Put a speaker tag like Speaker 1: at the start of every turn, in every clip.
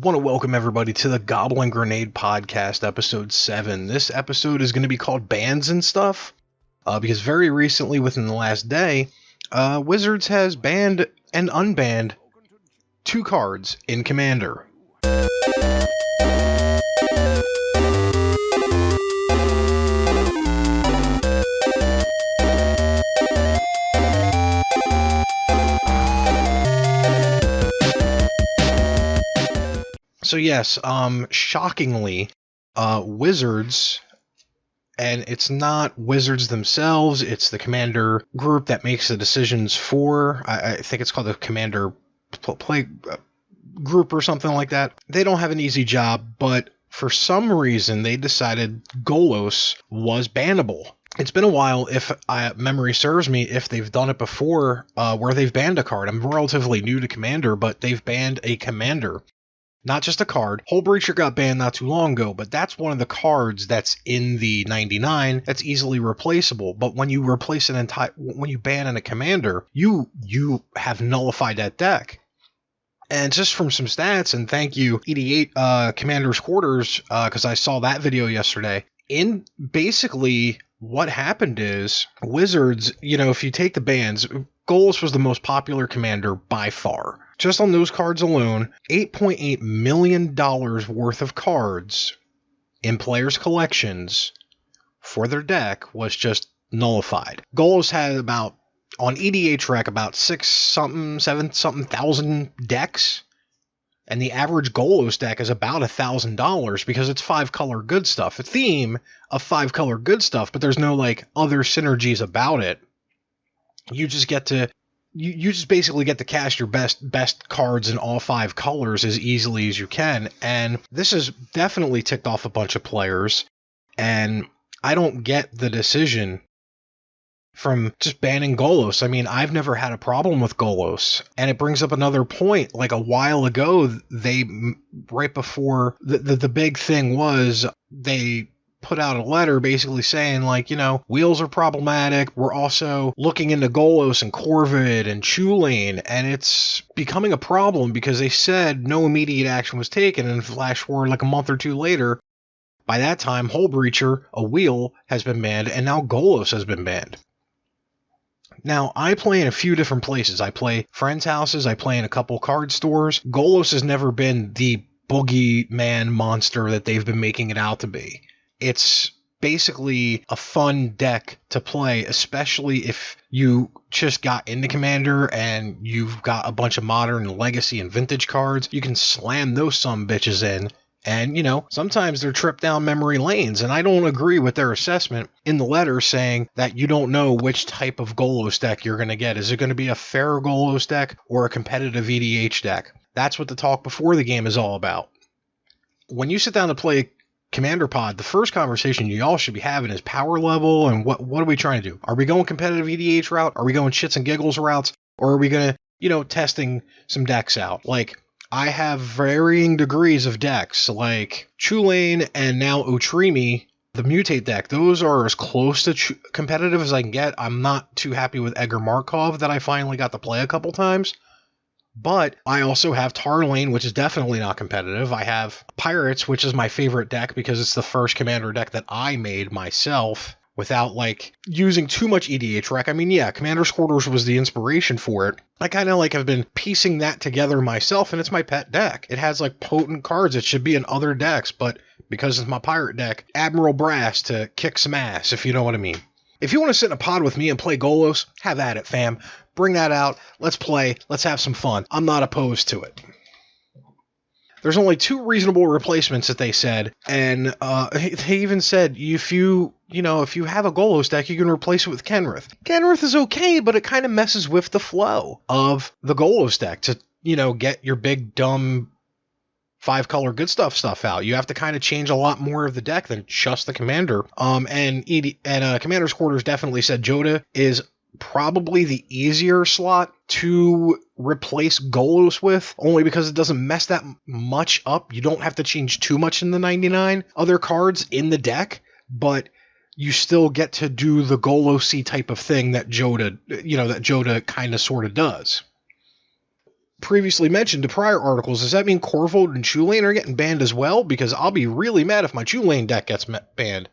Speaker 1: Want to welcome everybody to the Goblin Grenade Podcast, episode 7. This episode is going to be called Bans and Stuff, because very recently, within the last day, Wizards has banned and unbanned 2 cards in Commander. So yes, shockingly, Wizards, and it's not Wizards themselves, it's the Commander group that makes the decisions for, I think it's called the Commander Play Group or something like that. They don't have an easy job, but for some reason they decided Golos was bannable. It's been a while, if memory serves me, if they've done it before, where they've banned a card. I'm relatively new to Commander, but they've banned a Commander. Not just a card. Hull Breacher got banned not too long ago, but that's one of the cards that's in the 99 that's easily replaceable. But when you replace when you ban a commander, you have nullified that deck. And just from some stats, and thank you, 88 Commander's Quarters, because I saw that video yesterday. In basically what happened is Wizards, if you take the bans, Golos was the most popular commander by far. Just on those cards alone, $8.8 million worth of cards in players' collections for their deck was just nullified. Golos had about, on EDH about 7-something thousand decks, and the average Golos deck is about $1,000 because it's 5-color good stuff. A theme of 5-color good stuff, but there's no other synergies about it. You just get to You just basically get to cast your best cards in all 5 colors as easily as you can, and this has definitely ticked off a bunch of players, and I don't get the decision from just banning Golos. I mean, I've never had a problem with Golos, and it brings up another point. Like a while ago, right before the big thing was, they put out a letter basically saying, wheels are problematic. We're also looking into Golos and Corvid and Chulane, and it's becoming a problem because they said no immediate action was taken, and flash forward a month or two later, by that time, Hull Breacher, a wheel, has been banned, and now Golos has been banned. Now, I play in a few different places. I play friends' houses, I play in a couple card stores. Golos has never been the boogeyman monster that they've been making it out to be. It's basically a fun deck to play, especially if you just got into Commander and you've got a bunch of modern and legacy and vintage cards. You can slam those sumbitches in, and sometimes they're tripped down memory lanes, and I don't agree with their assessment in the letter saying that you don't know which type of Golos deck you're going to get. Is it going to be a fair Golos deck or a competitive EDH deck? That's what the talk before the game is all about. When you sit down to play Commander Pod, the first conversation you all should be having is power level and what are we trying to do? Are we going competitive EDH route? Are we going shits and giggles routes? Or are we going to, testing some decks out? I have varying degrees of decks, like Chulane and now Otrimi, the Mutate deck. Those are as close to competitive as I can get. I'm not too happy with Edgar Markov that I finally got to play a couple times. But I also have Tarlane, which is definitely not competitive. I have Pirates, which is my favorite deck because it's the first Commander deck that I made myself without using too much EDH rec. I mean, yeah, Commander's Quarters was the inspiration for it. I kind of have been piecing that together myself, and it's my pet deck. It has potent cards. It should be in other decks, but because it's my pirate deck, Admiral Brass to kick some ass, if you know what I mean. If you want to sit in a pod with me and play Golos, have at it, fam. Bring that out. Let's play. Let's have some fun. I'm not opposed to it. There's only 2 reasonable replacements that they said, and they even said if you have a Golos deck, you can replace it with Kenrith. Kenrith is okay, but it kind of messes with the flow of the Golos deck to get your big dumb 5-color good stuff out. You have to kind of change a lot more of the deck than just the commander. And Commander's Quarters definitely said Joda is probably the easier slot to replace Golos with, only because it doesn't mess that much up. You don't have to change too much in the 99 other cards in the deck, but you still get to do the Golos-y type of thing that Joda kind of sort of does. previously mentioned in prior articles, does that mean Corvold and Chulane are getting banned as well? Because I'll be really mad if my Chulane deck gets banned.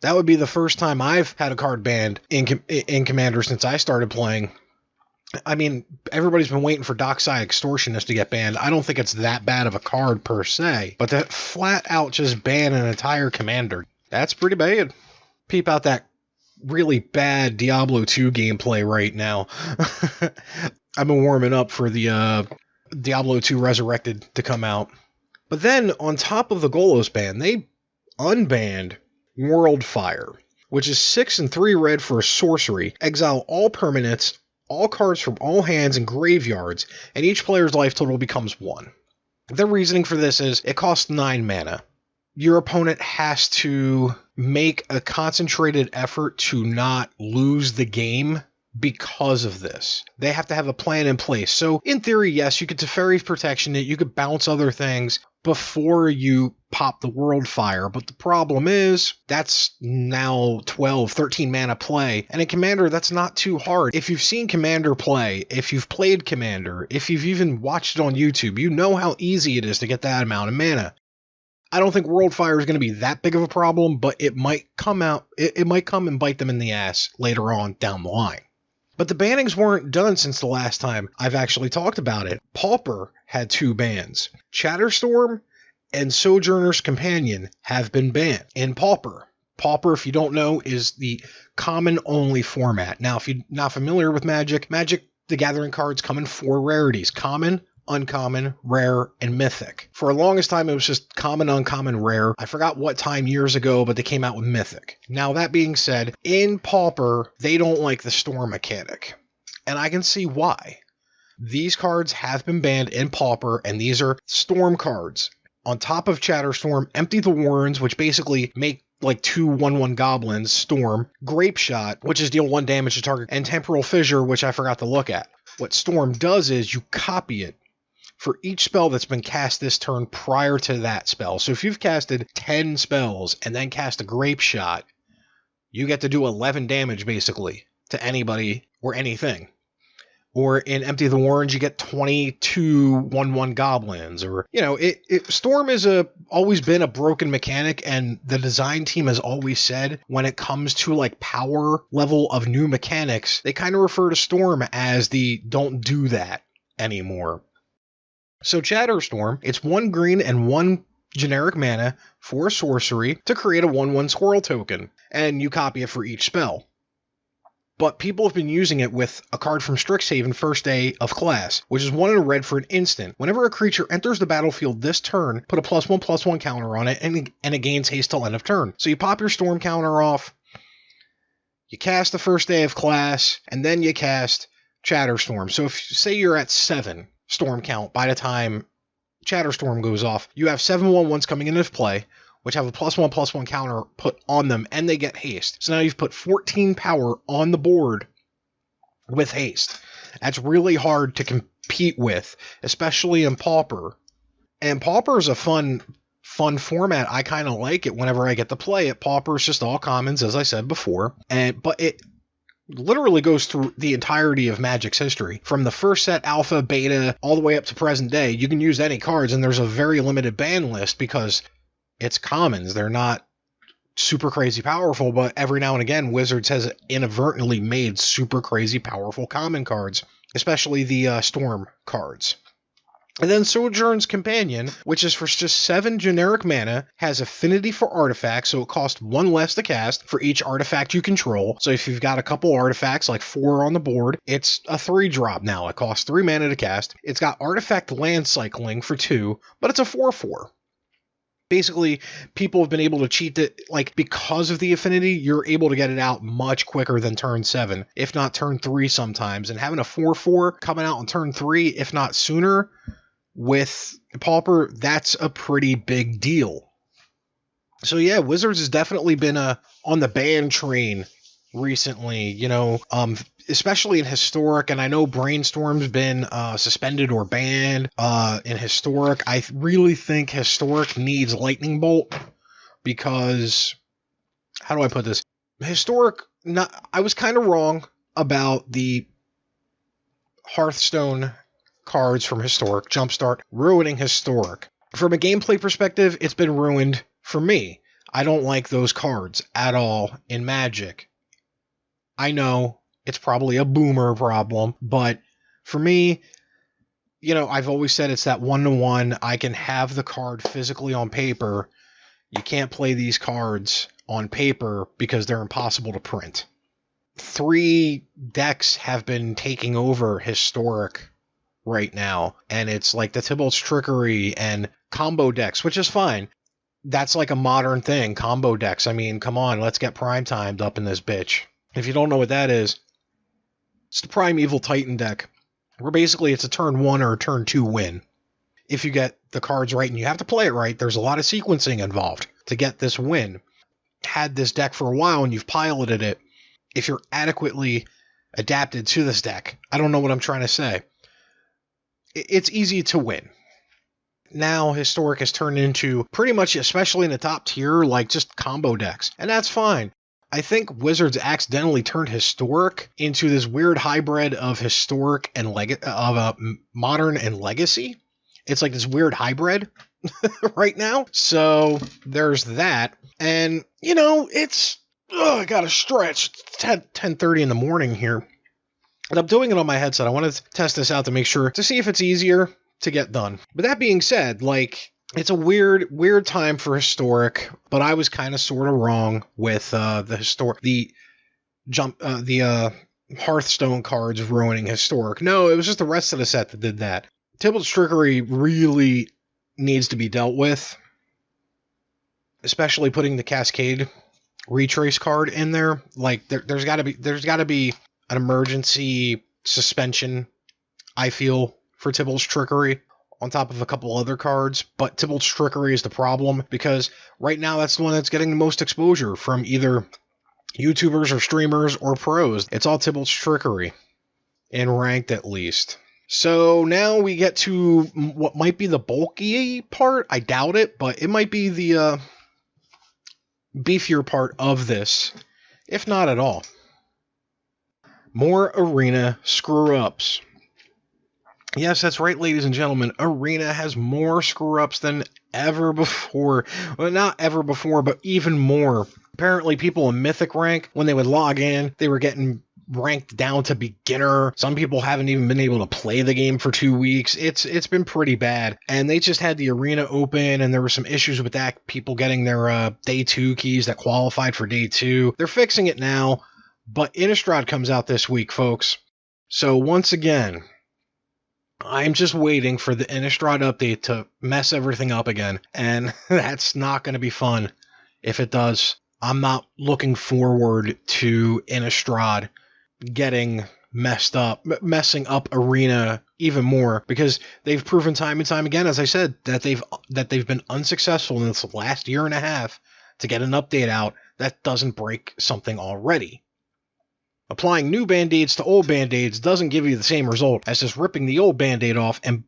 Speaker 1: That would be the first time I've had a card banned in Commander since I started playing. I mean, everybody's been waiting for Dockside Extortionist to get banned. I don't think it's that bad of a card per se, but to flat out just ban an entire commander, that's pretty bad. Peep out that really bad Diablo 2 gameplay right now. I've been warming up for the Diablo 2 Resurrected to come out. But then, on top of the Golos ban, they unbanned Worldfire, which is 6 and 3 red for a sorcery. Exile all permanents, all cards from all hands and graveyards, and each player's life total becomes 1. The reasoning for this is it costs 9 mana. Your opponent has to make a concentrated effort to not lose the game because of this. They have to have a plan in place. So in theory, yes, you could Teferi's Protection it, you could bounce other things before you pop the Worldfire, but the problem is that's now 12, 13 mana play, and in Commander that's not too hard. If you've seen Commander play, if you've played Commander, if you've even watched it on YouTube, you know how easy it is to get that amount of mana. I don't think Worldfire is going to be that big of a problem, but it might come out. It might come and bite them in the ass later on down the line. But the bannings weren't done since the last time I've actually talked about it. Pauper had 2 bans. Chatterstorm and Sojourner's Companion have been banned. In Pauper, if you don't know, is the common-only format. Now, if you're not familiar with Magic, the Gathering cards come in 4 rarities. Common, uncommon, rare, and mythic. For the longest time, it was just common, uncommon, rare. I forgot what time years ago, but they came out with mythic. Now, that being said, in Pauper, they don't like the storm mechanic. And I can see why. These cards have been banned in Pauper, and these are storm cards. On top of Chatterstorm, Empty the Warrens, which basically make like 2 1/1 goblins, Storm, Grape Shot, which is deal 1 damage to target, and Temporal Fissure, which I forgot to look at. What Storm does is you copy it for each spell that's been cast this turn prior to that spell. So if you've casted 10 spells and then cast a Grape Shot, you get to do 11 damage basically to anybody or anything. Or in Empty the Warrens, you get 22 1/1 goblins. Or, you know, Storm is always been a broken mechanic, and the design team has always said when it comes to like power level of new mechanics, they kind of refer to Storm as the don't do that anymore. So Chatterstorm, it's 1 green and 1 generic mana for sorcery to create a 1/1 squirrel token, and you copy it for each spell. But people have been using it with a card from Strixhaven First Day of Class, which is 1 in a red for an instant. Whenever a creature enters the battlefield this turn, put a +1/+1 counter on it, and it gains haste till end of turn. So you pop your Storm counter off, you cast the First Day of Class, and then you cast Chatterstorm. So if say you're at 7 Storm count by the time Chatterstorm goes off, you have 7 1/1s coming into play, which have a +1/+1 counter put on them, and they get haste. So now you've put 14 power on the board with haste. That's really hard to compete with, especially in Pauper. And Pauper is a fun format. I kind of like it whenever I get to play it. Pauper is just all commons, as I said before, but it literally goes through the entirety of Magic's history. From the first set, alpha, beta, all the way up to present day, you can use any cards, and there's a very limited ban list because it's commons. They're not super crazy powerful, but every now and again, Wizards has inadvertently made super crazy powerful common cards, especially the Storm cards. And then Sojourn's Companion, which is for just 7 generic mana, has affinity for artifacts, so it costs 1 less to cast for each artifact you control. So if you've got a couple artifacts, like 4 on the board, it's a 3-drop now. It costs 3 mana to cast. It's got artifact land cycling for 2, but it's a 4/4. Basically, people have been able to cheat it, like, because of the affinity, you're able to get it out much quicker than turn 7, if not turn 3 sometimes. And having a 4/4 coming out on turn 3, if not sooner, with Pauper, that's a pretty big deal. So yeah, Wizards has definitely been on the ban train recently, you know, especially in Historic, and I know Brainstorm's been suspended or banned in Historic. I really think Historic needs Lightning Bolt because, how do I put this? Historic, I was kind of wrong about the Hearthstone cards from Historic Jumpstart, ruining Historic. From a gameplay perspective, it's been ruined for me. I don't like those cards at all in Magic. I know it's probably a boomer problem, but for me, I've always said it's that 1-to-1. I can have the card physically on paper. You can't play these cards on paper because they're impossible to print. 3 decks have been taking over Historic right now, and it's like the Tybalt's Trickery and combo decks, which is fine. That's like a modern thing, combo decks. I mean, come on, let's get prime timed up in this bitch. If you don't know what that is, it's the Primeval Titan deck, where basically it's a turn 1 or a turn 2 win. If you get the cards right, and you have to play it right, there's a lot of sequencing involved to get this win. Had this deck for a while and you've piloted it, if you're adequately adapted to this deck, I don't know what I'm trying to say, it's easy to win. Now Historic has turned into pretty much, especially in the top tier, like just combo decks, and that's fine. I think Wizards accidentally turned Historic into this weird hybrid of Historic and Modern and Legacy. It's like this weird hybrid right now. So there's that. And, I gotta stretch. It's 10:30 in the morning here. And I'm doing it on my headset. I wanted to test this out to see if it's easier to get done. But that being said, it's a weird time for Historic, but I was kind of sort of wrong with the Hearthstone cards ruining Historic. No, it was just the rest of the set that did that. Tybalt's Trickery really needs to be dealt with, especially putting the Cascade Retrace card in there. Like there's got to be an emergency suspension, I feel, for Tybalt's Trickery on top of a couple other cards. But Tybalt's Trickery is the problem because right now that's the one that's getting the most exposure from either YouTubers or streamers or pros. It's all Tybalt's Trickery, in ranked at least. So now we get to what might be the bulky part. I doubt it, but it might be the beefier part of this, if not at all. More Arena screw-ups. Yes, that's right, ladies and gentlemen. Arena has more screw-ups than ever before. Well, not ever before, but even more. Apparently, people in Mythic rank, when they would log in, they were getting ranked down to beginner. Some people haven't even been able to play the game for 2 weeks. It's been pretty bad. And they just had the arena open, and there were some issues with that. People getting their day 2 keys that qualified for day 2. They're fixing it now, but Innistrad comes out this week, folks. So once again, I'm just waiting for the Innistrad update to mess everything up again, and that's not going to be fun if it does. I'm not looking forward to Innistrad getting messing up Arena even more, because they've proven time and time again, as I said, that they've been unsuccessful in this last year and a half to get an update out that doesn't break something already. Applying new band-aids to old band-aids doesn't give you the same result as just ripping the old band-aid off and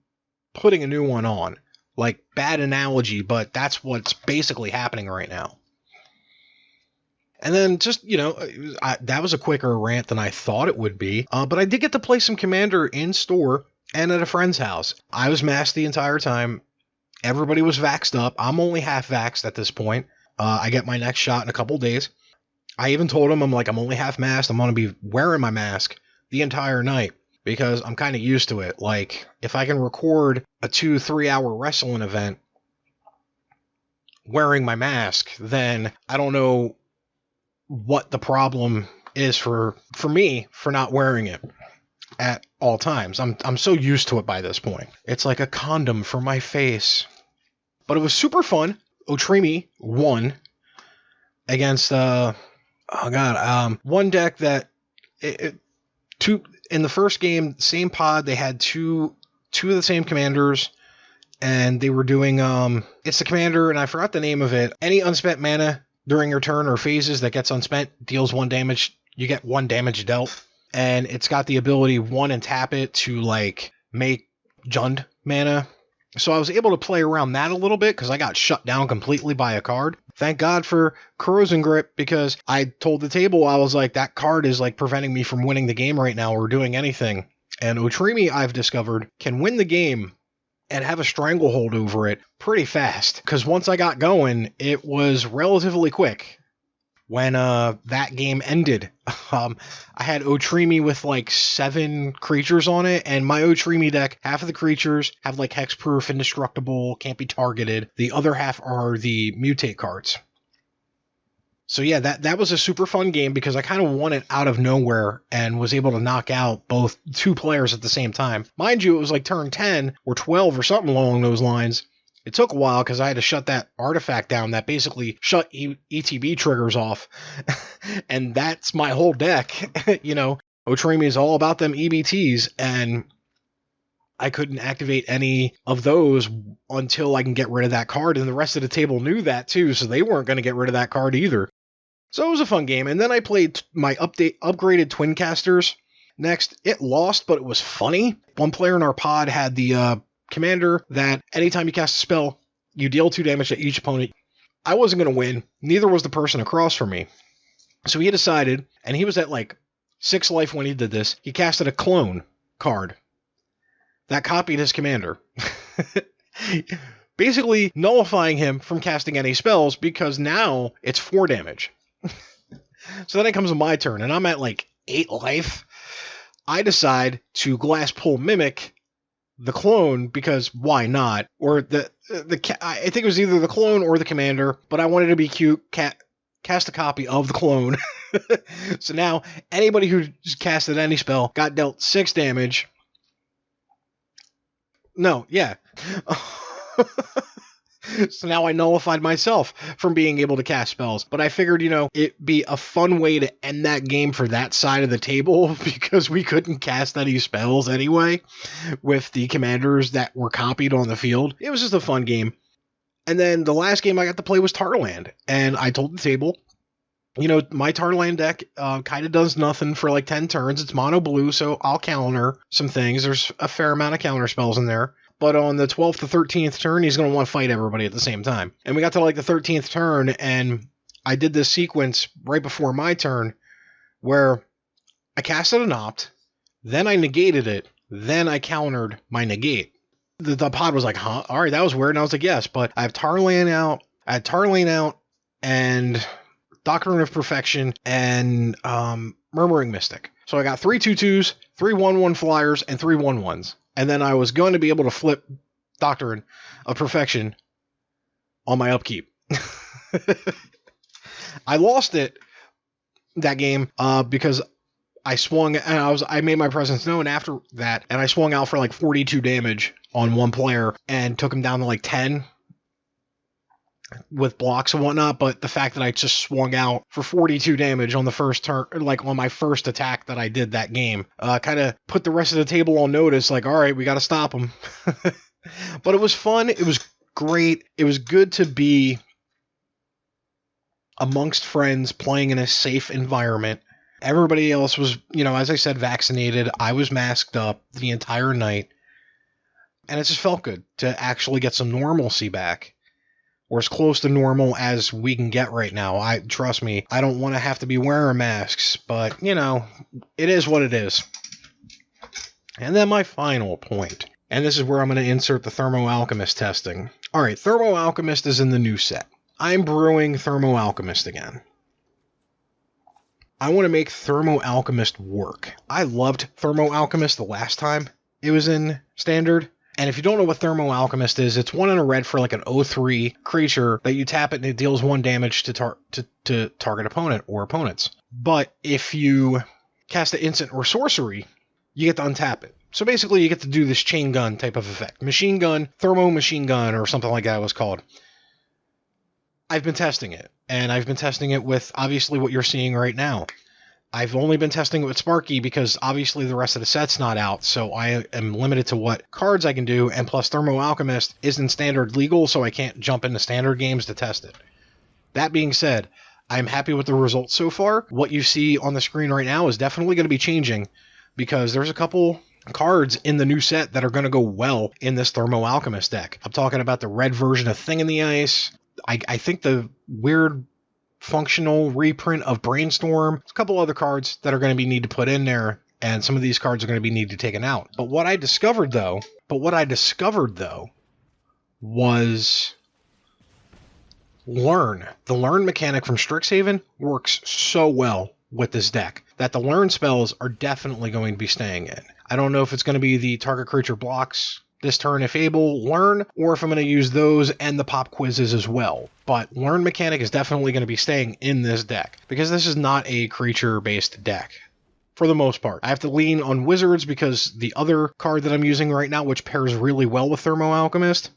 Speaker 1: putting a new one on. Like, bad analogy, but that's what's basically happening right now. And then just, that was a quicker rant than I thought it would be. But I did get to play some Commander in store and at a friend's house. I was masked the entire time. Everybody was vaxxed up. I'm only half vaxxed at this point. I get my next shot in a couple days. I even told him, I'm only half masked. I'm going to be wearing my mask the entire night because I'm kind of used to it. Like, if I can record a 2-3 hour wrestling event wearing my mask, then I don't know what the problem is for me for not wearing it at all times. I'm so used to it by this point. It's like a condom for my face. But it was super fun. Otrimi won against one deck that in the first game, same pod, they had two of the same commanders, and they were doing it's the commander, and I forgot the name of it. Any unspent mana during your turn or phases that gets unspent deals 1 damage. You get 1 damage dealt. And it's got the ability, 1, and tap it to, make Jund mana. So I was able to play around that a little bit because I got shut down completely by a card. Thank God for Corrosion Grip, because I told the table, I was like, that card is, preventing me from winning the game right now or doing anything. And Otrimi, I've discovered, can win the game and have a stranglehold over it pretty fast. Because once I got going, it was relatively quick. When that game ended, I had Otrimi with like 7 creatures on it, and my Otrimi deck, half of the creatures have like hexproof, indestructible, can't be targeted. The other half are the mutate cards. So yeah, that was a super fun game because I kind of won it out of nowhere and was able to knock out both 2 players at the same time. Mind you, it was like turn 10 or 12 or something along those lines. It took a while because I had to shut that artifact down that basically shut ETB triggers off. And that's my whole deck. Otrimi is all about them EBTs, and I couldn't activate any of those until I can get rid of that card, and the rest of the table knew that too, so they weren't going to get rid of that card either. So it was a fun game, and then I played my upgraded Twin Casters. Next, it lost, but it was funny. One player in our pod had the commander that anytime you cast a spell, you deal 2 damage to each opponent. I wasn't going to win. Neither was the person across from me. So he decided, and he was at like 6 life when he did this, he casted a clone card that copied his commander. Basically nullifying him from casting any spells because now it's 4 damage. So then it comes to my turn, and I'm at like 8 life. I decide to Glass Pull Mimic the clone because why not? Or I think it was either the clone or the commander, but I wanted to be cute. Cast a copy of the clone. So now anybody who casted any spell got dealt 6 damage. No, yeah. So now I nullified myself from being able to cast spells. But I figured, it'd be a fun way to end that game for that side of the table because we couldn't cast any spells anyway with the commanders that were copied on the field. It was just a fun game. And then the last game I got to play was Tarland. And I told the table, my Tarland deck kind of does nothing for like 10 turns. It's mono blue, so I'll counter some things. There's a fair amount of counter spells in there. But on the 12th to 13th turn, he's going to want to fight everybody at the same time. And we got to like the 13th turn, and I did this sequence right before my turn where I casted an opt, then I negated it, then I countered my negate. The pod was like, huh? All right, that was weird. And I was like, yes, but I have Tarlane out, and Doctrine of Perfection, and Murmuring Mystic. So I got 3 2/2s, 3 1/1 flyers, and 3 1/1s. And then I was going to be able to flip Doctrine of Perfection on my upkeep. I lost that game because I swung, and I made my presence known after that, and I swung out for like 42 damage on one player and took him down to like 10 with blocks and whatnot. But the fact that I just swung out for 42 damage on the first turn, like on my first attack that I did that game, kind of put the rest of the table on notice, like, all right, we got to stop him. But it was fun. It was great. It was good to be amongst friends playing in a safe environment. Everybody else was, as I said, vaccinated. I was masked up the entire night. And it just felt good to actually get some normalcy back, or as close to normal as we can get right now. Trust me, I don't want to have to be wearing masks, but, it is what it is. And then my final point, and this is where I'm going to insert the Thermo Alchemist testing. All right, Thermo Alchemist is in the new set. I'm brewing Thermo Alchemist again. I want to make Thermo Alchemist work. I loved Thermo Alchemist the last time it was in Standard. And if you don't know what Thermo Alchemist is, it's 1 and a red for like an 0/3 creature that you tap it and it deals 1 damage to target opponent or opponents. But if you cast an instant or sorcery, you get to untap it. So basically you get to do this chain gun type of effect. Machine gun, Thermo Machine Gun, or something like that it was called. I've been testing it, and I've been testing it with obviously what you're seeing right now. I've only been testing it with Sparky because obviously the rest of the set's not out, so I am limited to what cards I can do, and plus Thermo Alchemist isn't Standard legal, so I can't jump into Standard games to test it. That being said, I'm happy with the results so far. What you see on the screen right now is definitely going to be changing because there's a couple cards in the new set that are going to go well in this Thermo Alchemist deck. I'm talking about the red version of Thing in the Ice. I think the weird functional reprint of Brainstorm. There's a couple other cards that are going to need to put in there and some of these cards are going to be needed taken out. But what I discovered though was Learn. The Learn mechanic from Strixhaven works so well with this deck that the Learn spells are definitely going to be staying in. I don't know if it's going to be the target creature blocks this turn if able, Learn, or if I'm going to use those and the pop quizzes as well. But Learn mechanic is definitely going to be staying in this deck, because this is not a creature-based deck. For the most part. I have to lean on Wizards because the other card that I'm using right now, which pairs really well with Thermo Alchemist.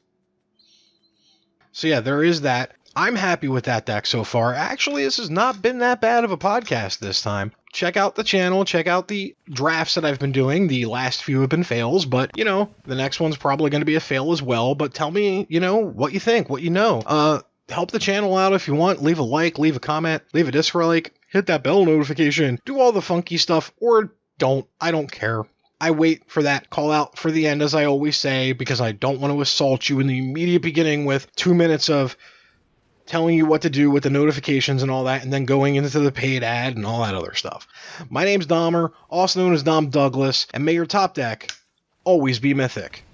Speaker 1: So yeah, there is that. I'm happy with that deck so far. Actually, this has not been that bad of a podcast this time. Check out the channel, check out the drafts that I've been doing. The last few have been fails, but, you know, the next one's probably going to be a fail as well. But tell me, you know, what you think, what you know. Help the channel out if you want. Leave a like, leave a comment, leave a dislike, hit that bell notification, do all the funky stuff, or don't. I don't care. I wait for that call out for the end, as I always say, because I don't want to assault you in the immediate beginning with 2 minutes of telling you what to do with the notifications and all that, and then going into the paid ad and all that other stuff. My name's Dahmer, also known as Dom Douglas, and may your top deck always be mythic.